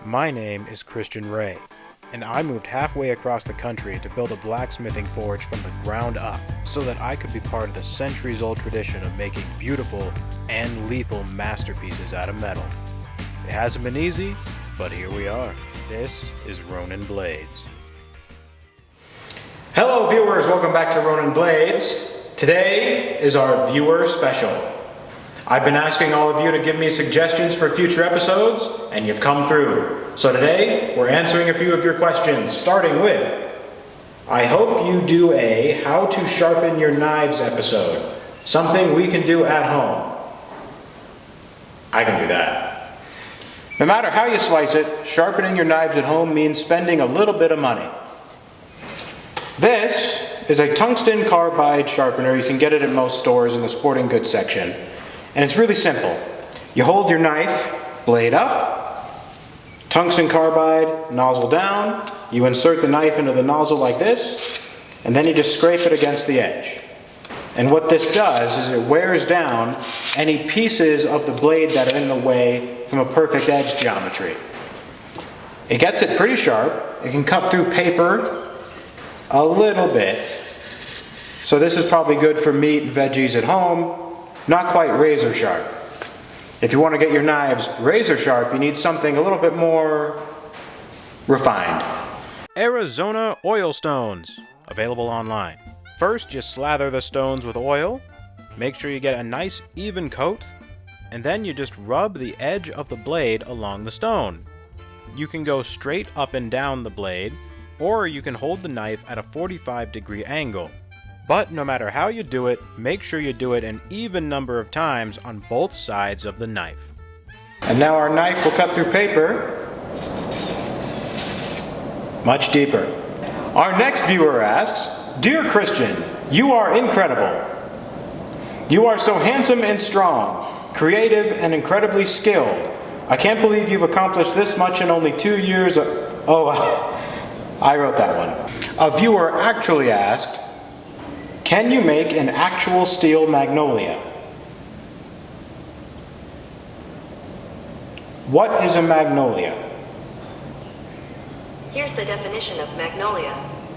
My name is Christian Ray, and I moved halfway across the country to build a blacksmithing forge from the ground up so that I could be part of the centuries-old tradition of making beautiful and lethal masterpieces out of metal. It hasn't been easy, but here we are. This is Ronin Blades. Hello viewers, welcome back to Ronin Blades. Today is our viewer special. I've been asking all of you to give me suggestions for future episodes, and you've come through. So today, we're answering a few of your questions, starting with, I hope you do a how to sharpen your knives episode. Something we can do at home. I can do that. No matter how you slice it, sharpening your knives at home means spending a little bit of money. This is a tungsten carbide sharpener. You can get it at most stores in the sporting goods section. And it's really simple. You hold your knife, blade up, tungsten carbide, nozzle down. You insert the knife into the nozzle like this, and then you just scrape it against the edge. And what this does is it wears down any pieces of the blade that are in the way from a perfect edge geometry. It gets it pretty sharp. It can cut through paper a little bit. So this is probably good for meat and veggies at home. Not quite razor sharp. If you want to get your knives razor sharp, you need something a little bit more refined. Arizona oil stones, available online. First, just slather the stones with oil. Make sure you get a nice even coat, and then you just rub the edge of the blade along the stone. You can go straight up and down the blade, or you can hold the knife at a 45-degree angle. But no matter how you do it, make sure you do it an even number of times on both sides of the knife. And now our knife will cut through paper much deeper. Our next viewer asks, Dear Christian, you are incredible. You are so handsome and strong, creative and incredibly skilled. I can't believe you've accomplished this much in only 2 years. I wrote that one. A viewer actually asked, can you make an actual steel magnolia? What is a magnolia? Here's the definition of magnolia.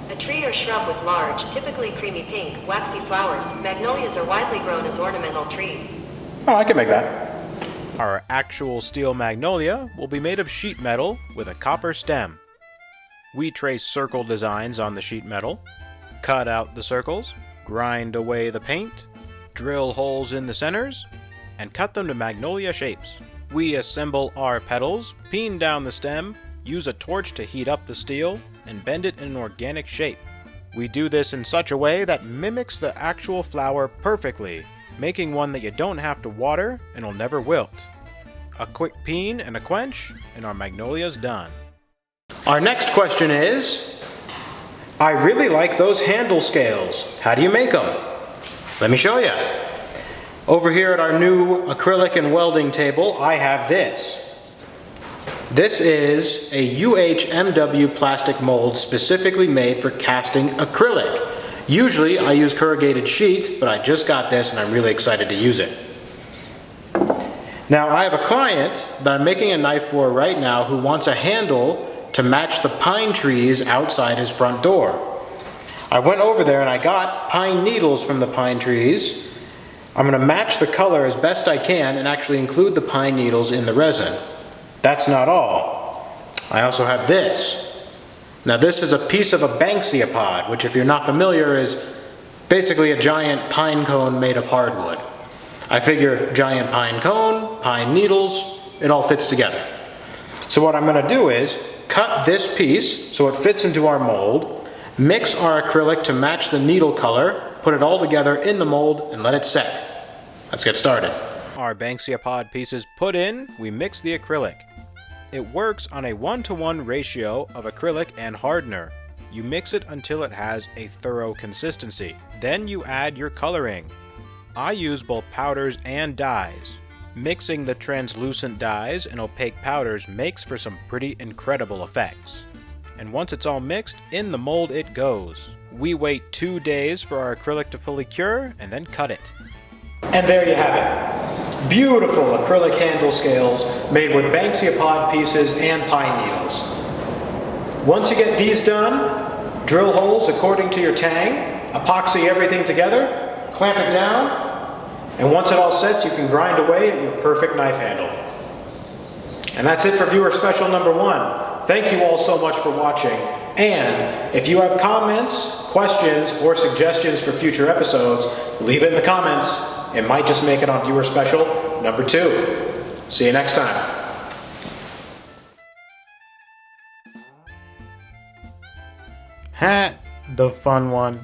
A tree or shrub with large, typically creamy pink, waxy flowers. Magnolias are widely grown as ornamental trees. Oh, I can make that. Our actual steel magnolia will be made of sheet metal with a copper stem. We trace circle designs on the sheet metal, cut out the circles, grind away the paint, drill holes in the centers, and cut them to magnolia shapes. We assemble our petals, peen down the stem, use a torch to heat up the steel, and bend it in an organic shape. We do this in such a way that mimics the actual flower perfectly, making one that you don't have to water and will never wilt. A quick peen and a quench, and our magnolia's done. Our next question is, I really like those handle scales. How do you make them? Let me show you. Over here at our new acrylic and welding table, I have this. This is a UHMW plastic mold specifically made for casting acrylic. Usually I use corrugated sheet, but I just got this and I'm really excited to use it. Now I have a client that I'm making a knife for right now who wants a handle to match the pine trees outside his front door. I went over there and I got pine needles from the pine trees. I'm going to match the color as best I can and actually include the pine needles in the resin. That's not all. I also have this. Now this is a piece of a Banksia pod, which if you're not familiar is basically a giant pine cone made of hardwood. I figure giant pine cone, pine needles, it all fits together. So what I'm going to do is cut this piece so it fits into our mold, mix our acrylic to match the needle color, put it all together in the mold, and let it set. Let's get started. Our Banksia pod pieces put in, we mix the acrylic. It works on a 1-to-1 ratio of acrylic and hardener. You mix it until it has a thorough consistency. Then you add your coloring. I use both powders and dyes. Mixing the translucent dyes and opaque powders makes for some pretty incredible effects. And once it's all mixed, in the mold it goes. We wait 2 days for our acrylic to fully cure and then cut it. And there you have it. Beautiful acrylic handle scales made with Banksia pod pieces and pine needles. Once you get these done, drill holes according to your tang, epoxy everything together, clamp it down, and once it all sets, you can grind away at your perfect knife handle. And that's it for viewer special number 1. Thank you all so much for watching. And if you have comments, questions, or suggestions for future episodes, leave it in the comments. It might just make it on viewer special number 2. See you next time. The fun one.